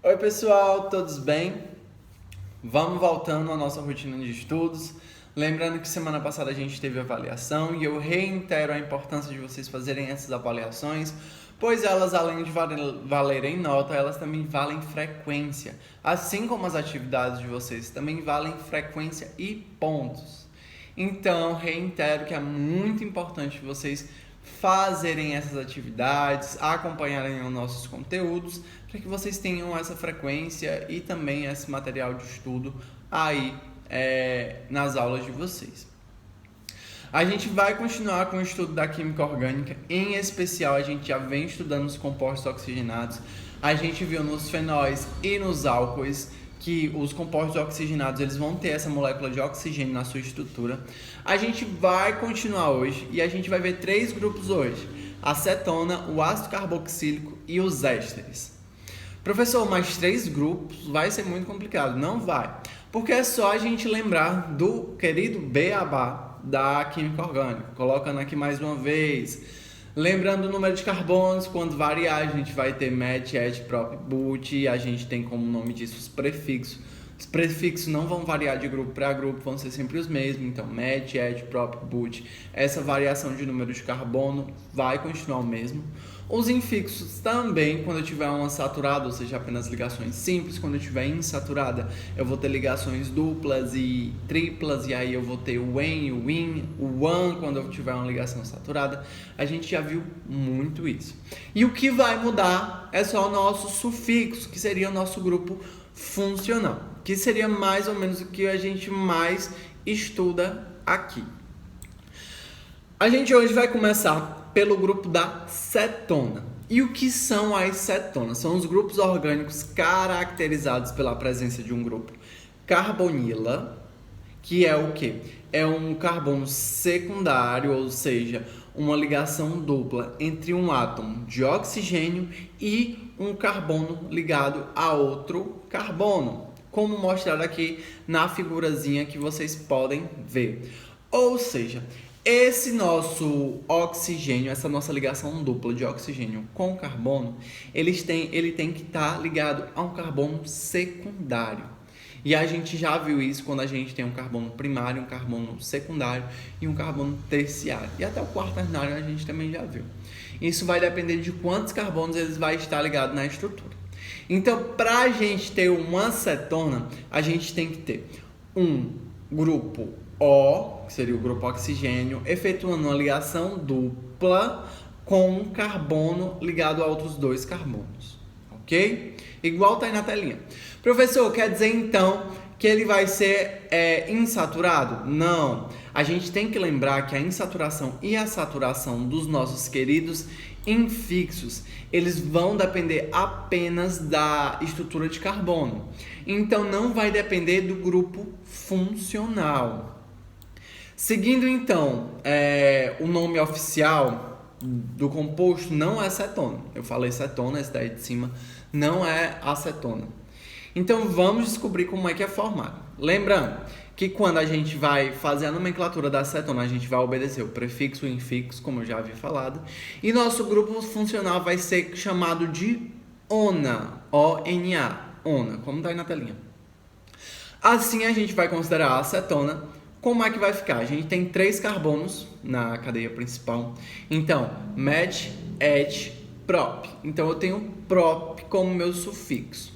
Oi pessoal, todos bem? Vamos voltando à nossa rotina de estudos. Lembrando que semana passada a gente teve avaliação e eu reitero a importância de vocês fazerem essas avaliações, pois elas, além de valerem nota, elas também valem frequência. Assim como as atividades de vocês também valem frequência e pontos. Então, reitero que é muito importante vocês fazerem essas atividades, acompanharem os nossos conteúdos, para que vocês tenham essa frequência e também esse material de estudo aí nas aulas de vocês. A gente vai continuar com o estudo da química orgânica, em especial a gente já vem estudando os compostos oxigenados. A gente viu nos fenóis e nos álcoois que os compostos oxigenados eles vão ter essa molécula de oxigênio na sua estrutura. A gente vai continuar hoje e a gente vai ver 3 grupos hoje: a acetona, o ácido carboxílico e os ésteres. Professor, mas 3 grupos vai ser muito complicado. Não vai, porque é só a gente lembrar do querido beabá da química orgânica. Colocando aqui mais uma vez. Lembrando o número de carbonos, quando variar a gente vai ter met, et, prop, but, e a gente tem como nome disso os prefixos. Os prefixos não vão variar de grupo para grupo, vão ser sempre os mesmos, então met, et, prop, but. Essa variação de número de carbono vai continuar o mesmo. Os infixos também, quando eu tiver uma saturada, ou seja, apenas ligações simples. Quando eu tiver insaturada, eu vou ter ligações duplas e triplas, e aí eu vou ter o en, o in, o an, quando eu tiver uma ligação saturada. A gente já viu muito isso. E o que vai mudar é só o nosso sufixo, que seria o nosso grupo funcional, que seria mais ou menos o que a gente mais estuda aqui. A gente hoje vai começar pelo grupo da cetona. E o que são as cetonas? São os grupos orgânicos caracterizados pela presença de um grupo carbonila, que é o quê? É um carbono secundário, ou seja, uma ligação dupla entre um átomo de oxigênio e um carbono ligado a outro carbono, como mostrado aqui na figurazinha que vocês podem ver. Ou seja, esse nosso oxigênio, essa nossa ligação dupla de oxigênio com carbono, ele tem que estar ligado a um carbono secundário. E a gente já viu isso quando a gente tem um carbono primário, um carbono secundário e um carbono terciário. E até o quaternário a gente também já viu. Isso vai depender de quantos carbonos eles vão estar ligados na estrutura. Então, para a gente ter uma cetona, a gente tem que ter um grupo O, que seria o grupo oxigênio, efetuando uma ligação dupla com um carbono ligado a outros 2 carbonos, ok? Igual tá aí na telinha. Professor, quer dizer então que ele vai ser insaturado? Não. A gente tem que lembrar que a insaturação e a saturação dos nossos queridos infixos, eles vão depender apenas da estrutura de carbono. Então, não vai depender do grupo funcional. Seguindo então, o nome oficial do composto não é cetona. Eu falei cetona, esse daí de cima não é acetona. Então vamos descobrir como é que é formado. Lembrando que quando a gente vai fazer a nomenclatura da acetona, a gente vai obedecer o prefixo e o infixo, como eu já havia falado. E nosso grupo funcional vai ser chamado de ONA, O-N-A, ONA, como está aí na telinha. Assim a gente vai considerar a acetona. Como é que vai ficar? A gente tem 3 carbonos na cadeia principal. Então, met, et, prop. Então, eu tenho prop como meu sufixo.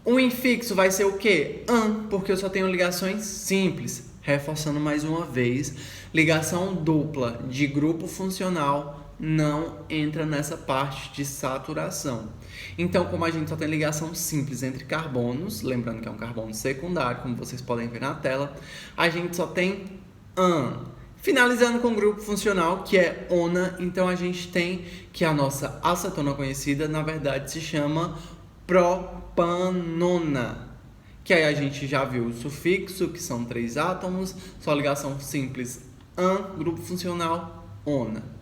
O infixo vai ser o quê? An, porque eu só tenho ligações simples. Reforçando mais uma vez, ligação dupla de grupo funcional não entra nessa parte de saturação. Então, como a gente só tem ligação simples entre carbonos, lembrando que é um carbono secundário, como vocês podem ver na tela, a gente só tem an. Finalizando com o grupo funcional, que é ona, então a gente tem que a nossa acetona conhecida, na verdade, se chama propanona. Que aí a gente já viu o sufixo, que são 3 átomos, só ligação simples an, grupo funcional ona.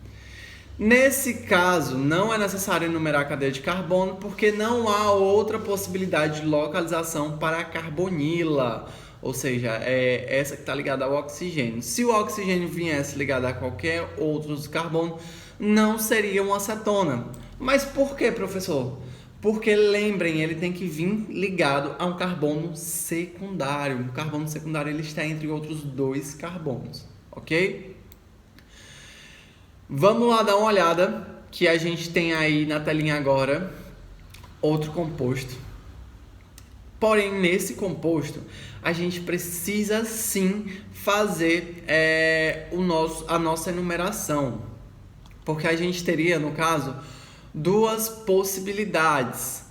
Nesse caso, não é necessário enumerar a cadeia de carbono, porque não há outra possibilidade de localização para a carbonila, ou seja, é essa que está ligada ao oxigênio. Se o oxigênio viesse ligado a qualquer outro carbono, não seria uma acetona. Mas por que, professor? Porque lembrem, ele tem que vir ligado a um carbono secundário. O carbono secundário ele está entre outros dois carbonos, ok? Vamos lá dar uma olhada que a gente tem aí na telinha agora outro composto. Porém, nesse composto, a gente precisa sim fazer a nossa enumeração. Porque a gente teria, no caso, duas possibilidades.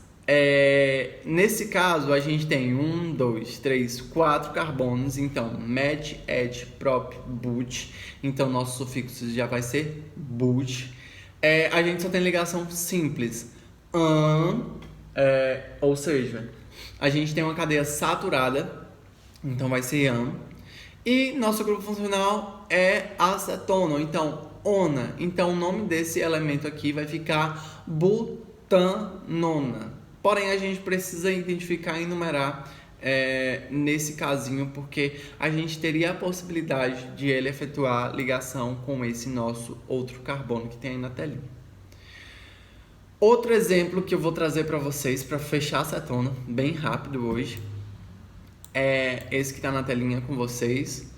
Nesse caso, a gente tem 1, 2, 3, 4 carbonos. Então, met, et, prop, but. Então, nosso sufixo já vai ser but. A gente só tem ligação simples. Ou seja, a gente tem uma cadeia saturada. Então, vai ser an. E nosso grupo funcional é acetona. Então, ona. Então, o nome desse elemento aqui vai ficar butanona. Porém, a gente precisa identificar e enumerar nesse casinho, porque a gente teria a possibilidade de ele efetuar ligação com esse nosso outro carbono que tem aí na telinha. Outro exemplo que eu vou trazer para vocês, para fechar a acetona, bem rápido hoje, é esse que está na telinha com vocês,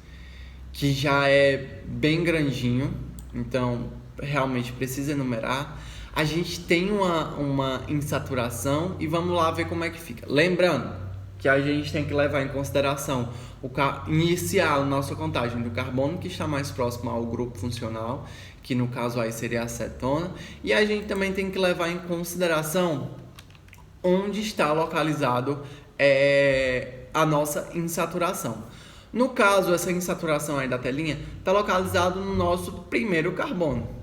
que já é bem grandinho, então realmente precisa enumerar. A gente tem uma insaturação e vamos lá ver como é que fica. Lembrando que a gente tem que levar em consideração iniciar a nossa contagem do carbono que está mais próximo ao grupo funcional, que no caso aí seria a acetona, e a gente também tem que levar em consideração onde está localizado a nossa insaturação. No caso, essa insaturação aí da telinha está localizado no nosso primeiro carbono.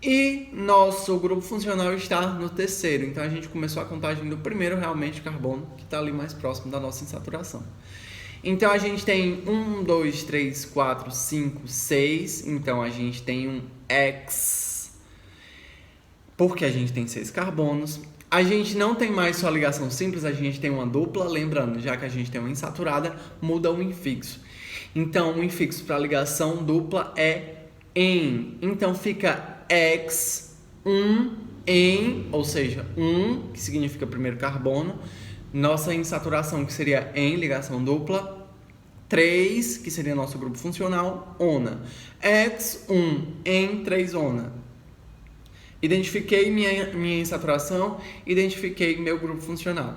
E nosso grupo funcional está no terceiro. Então, a gente começou a contagem do primeiro realmente carbono, que está ali mais próximo da nossa insaturação. Então, a gente tem 1, 2, 3, 4, 5, 6. Então, a gente tem um X, porque a gente tem 6 carbonos. A gente não tem mais só ligação simples, a gente tem uma dupla. Lembrando, já que a gente tem uma insaturada, muda o infixo. Então, o infixo para ligação dupla é em. Então, fica X, 1, em, ou seja, 1, que significa primeiro carbono. Nossa insaturação, que seria em ligação dupla. 3, que seria nosso grupo funcional, ona. X, 1, em 3 ona. Identifiquei minha insaturação, identifiquei meu grupo funcional.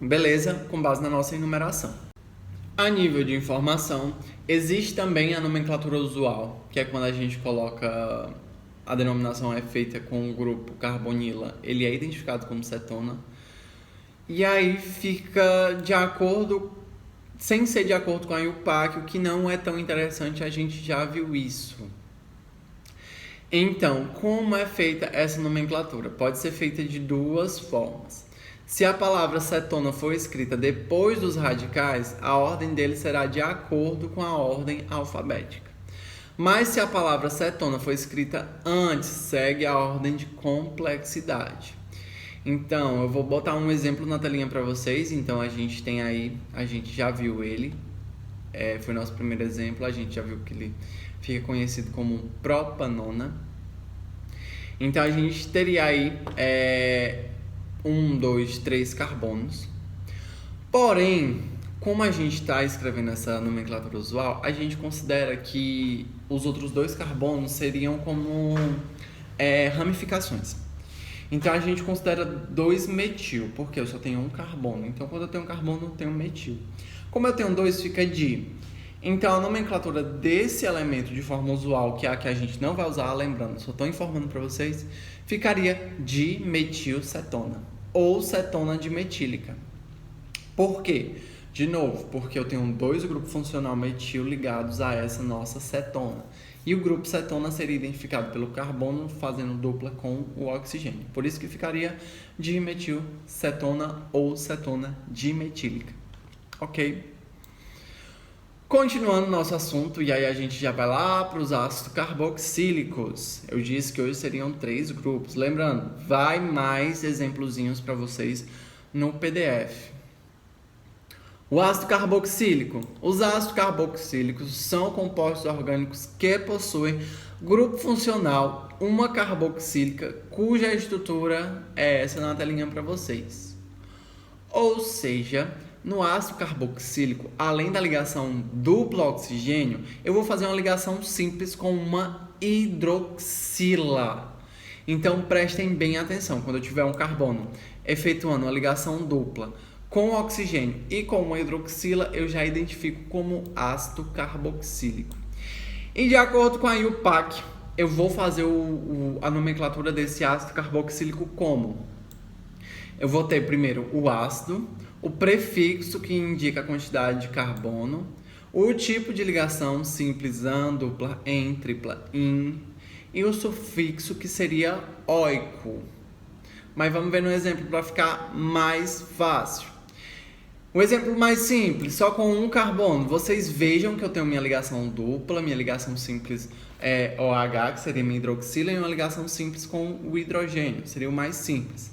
Beleza? Com base na nossa enumeração. A nível de informação, existe também a nomenclatura usual, que é quando a gente coloca, a denominação é feita com o grupo carbonila, ele é identificado como cetona, e aí fica de acordo, sem ser de acordo com a IUPAC, o que não é tão interessante, a gente já viu isso. Então, como é feita essa nomenclatura? Pode ser feita de duas formas. Se a palavra cetona for escrita depois dos radicais, a ordem dele será de acordo com a ordem alfabética. Mas se a palavra cetona for escrita antes, segue a ordem de complexidade. Então, eu vou botar um exemplo na telinha para vocês. Então, a gente tem aí, a gente já viu ele, foi nosso primeiro exemplo, a gente já viu que ele fica conhecido como propanona. Então, a gente teria aí 1, 2, 3 carbonos. Porém, como a gente está escrevendo essa nomenclatura usual, a gente considera que os outros 2 carbonos seriam como ramificações. Então, a gente considera 2 metil, porque eu só tenho um carbono. Então, quando eu tenho um carbono, eu tenho metil. Como eu tenho 2, fica di. Então, a nomenclatura desse elemento de forma usual, que é a que a gente não vai usar, lembrando, só estou informando para vocês, ficaria dimetilcetona ou cetona dimetílica. Por quê? De novo, porque eu tenho 2 grupos funcional metil ligados a essa nossa cetona. E o grupo cetona seria identificado pelo carbono fazendo dupla com o oxigênio. Por isso que ficaria dimetilcetona ou cetona dimetílica. Ok? Continuando nosso assunto, e aí a gente já vai lá para os ácidos carboxílicos. Eu disse que hoje seriam 3 grupos. Lembrando, vai mais exemplozinhos para vocês no PDF. O ácido carboxílico. Os ácidos carboxílicos são compostos orgânicos que possuem Grupo funcional, uma carboxílica, cuja estrutura é essa na telinha para vocês. Ou seja, no ácido carboxílico, além da ligação dupla oxigênio, eu vou fazer uma ligação simples com uma hidroxila. Então prestem bem atenção, quando eu tiver um carbono efetuando uma ligação dupla com oxigênio e com uma hidroxila, eu já identifico como ácido carboxílico. E de acordo com a IUPAC, eu vou fazer a nomenclatura desse ácido carboxílico como? Eu vou ter primeiro o ácido, o prefixo que indica a quantidade de carbono, o tipo de ligação simples an, dupla en, tripla in, e o sufixo que seria oico. Mas vamos ver no exemplo para ficar mais fácil. Um exemplo mais simples, só com um carbono. Vocês vejam que eu tenho minha ligação dupla, minha ligação simples é OH, que seria minha hidroxila, e uma ligação simples com o hidrogênio, seria o mais simples.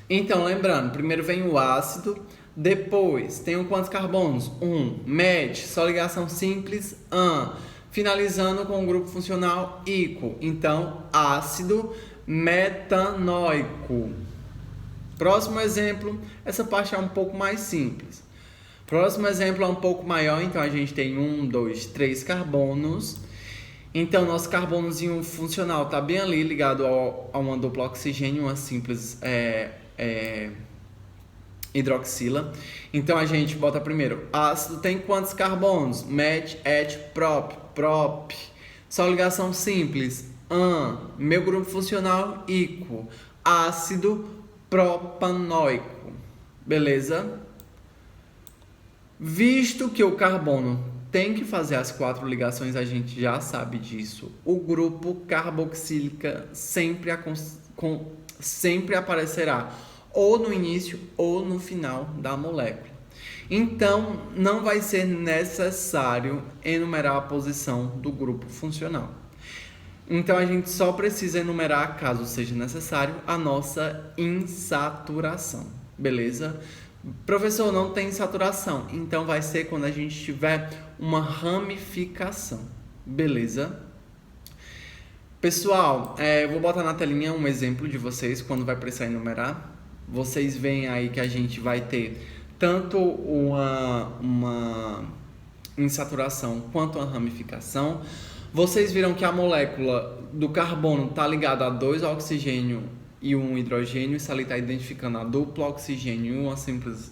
Então, lembrando, primeiro vem o ácido, depois tenho quantos carbonos? 1. Met, só ligação simples, an. Finalizando com o grupo funcional ico. Então, ácido metanoico. Próximo exemplo, essa parte é um pouco mais simples. Próximo exemplo é um pouco maior, então a gente tem 1, 2, 3 carbonos. Então, nosso carbonozinho funcional está bem ali, ligado a uma dupla oxigênio, uma simples hidroxila. Então, a gente bota primeiro, ácido tem quantos carbonos? Met, et, prop. Só ligação simples, an. Meu grupo funcional, ico. Ácido propanoico. Beleza? Visto que o carbono tem que fazer as 4 ligações, a gente já sabe disso. O grupo carboxílica sempre aparecerá ou no início ou no final da molécula. Então, não vai ser necessário enumerar a posição do grupo funcional. Então, a gente só precisa enumerar, caso seja necessário, a nossa insaturação. Beleza? Professor, não tem saturação. Então, vai ser quando a gente tiver uma ramificação. Beleza? Pessoal, eu vou botar na telinha um exemplo de vocês quando vai precisar enumerar. Vocês veem aí que a gente vai ter tanto uma insaturação quanto uma ramificação. Vocês viram que a molécula do carbono está ligada a 2 oxigênio e 1 hidrogênio. Isso ali está identificando a dupla oxigênio e uma simples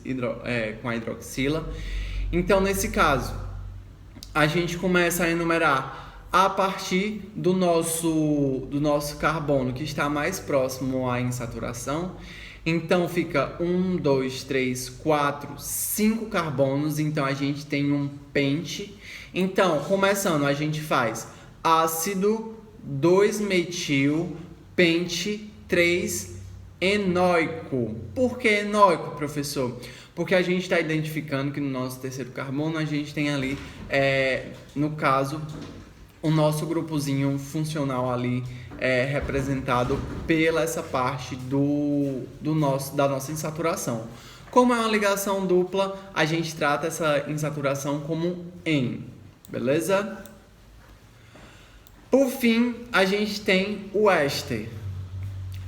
com a hidroxila. Então, nesse caso, a gente começa a enumerar a partir do nosso carbono que está mais próximo à insaturação. Então, fica 1, 2, 3, 4, 5 carbonos. Então, a gente tem um pente. Então, começando, a gente faz ácido 2-metil, pente 3-enóico. Por que enóico, professor? Porque a gente está identificando que no nosso terceiro carbono a gente tem ali, no caso, o nosso grupozinho funcional ali representado pela essa parte da nossa insaturação. Como é uma ligação dupla, a gente trata essa insaturação como en. Beleza? Por fim, a gente tem o éster.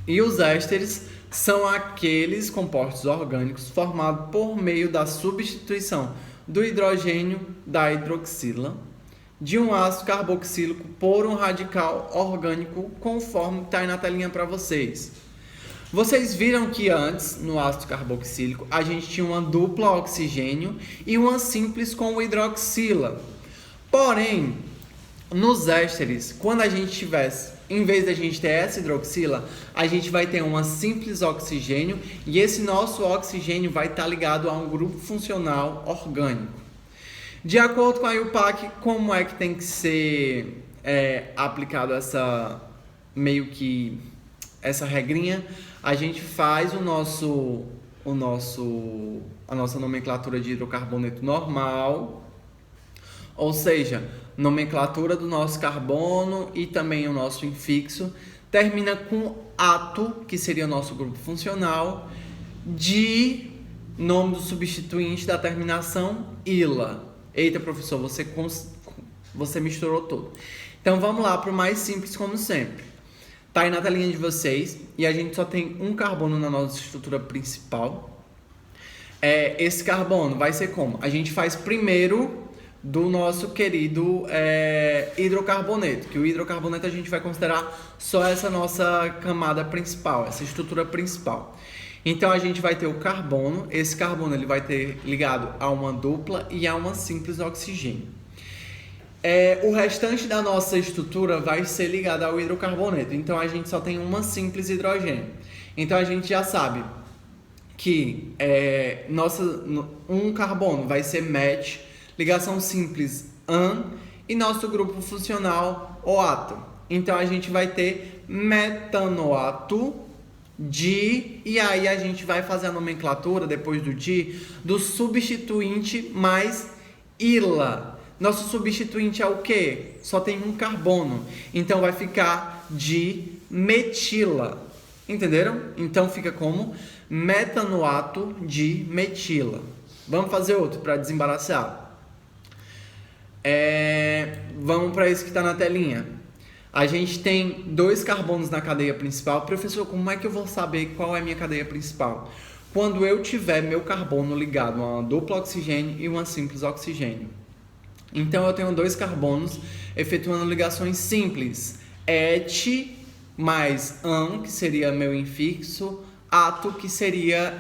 E os ésteres são aqueles compostos orgânicos formados por meio da substituição do hidrogênio da hidroxila de um ácido carboxílico por um radical orgânico, conforme está aí na telinha para vocês. Vocês viram que antes, no ácido carboxílico, a gente tinha uma dupla oxigênio e uma simples com hidroxila. Porém, nos ésteres, quando a gente tivesse, em vez da gente ter essa hidroxila, a gente vai ter uma simples oxigênio e esse nosso oxigênio vai estar ligado a um grupo funcional orgânico. De acordo com a IUPAC, como é que tem que ser aplicado essa regrinha? A gente faz a nossa nomenclatura de hidrocarboneto normal, ou seja, nomenclatura do nosso carbono e também o nosso infixo, termina com ato, que seria o nosso grupo funcional, de nome do substituinte da terminação ila. Eita, professor, você misturou tudo. Então vamos lá para o mais simples como sempre. Tá aí na telinha de vocês e a gente só tem um carbono na nossa estrutura principal. Esse carbono vai ser como? A gente faz primeiro do nosso querido hidrocarboneto, que o hidrocarboneto a gente vai considerar só essa nossa camada principal, essa estrutura principal. Então a gente vai ter o carbono, esse carbono ele vai ter ligado a uma dupla e a uma simples oxigênio. O restante da nossa estrutura vai ser ligado ao hidrocarboneto, então a gente só tem uma simples hidrogênio. Então a gente já sabe que um carbono vai ser match, ligação simples AN, e nosso grupo funcional OAto. Então a gente vai ter metanoato di, e aí a gente vai fazer a nomenclatura depois do di do substituinte mais ila. Nosso substituinte é o quê? Só tem um carbono, então vai ficar de metila. Entenderam? Então fica como metanoato de metila. Vamos fazer outro para desembaraçar. Vamos para esse que está na telinha. A gente tem 2 carbonos na cadeia principal. Professor, como é que eu vou saber qual é a minha cadeia principal? Quando eu tiver meu carbono ligado a uma dupla oxigênio e uma simples oxigênio. Então eu tenho 2 carbonos efetuando ligações simples. Et mais an, que seria meu infixo, ato, que seria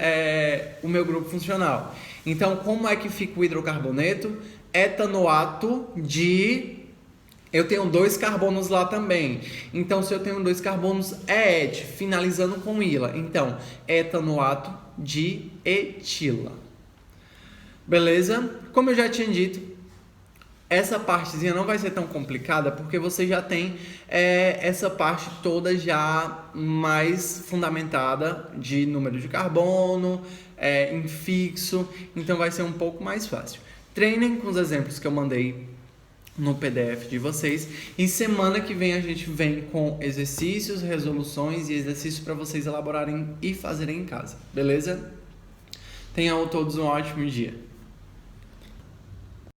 o meu grupo funcional. Então, como é que fica o hidrocarboneto? Etanoato de... Eu tenho 2 carbonos lá também. Então, se eu tenho 2 carbonos, é et, finalizando com ila. Então, etanoato de etila. Beleza? Como eu já tinha dito, essa partezinha não vai ser tão complicada, porque você já tem essa parte toda já mais fundamentada de número de carbono, infixo, então vai ser um pouco mais fácil. Treinem com os exemplos que eu mandei no PDF de vocês, e semana que vem a gente vem com exercícios, resoluções e exercícios para vocês elaborarem e fazerem em casa, beleza? Tenham todos um ótimo dia.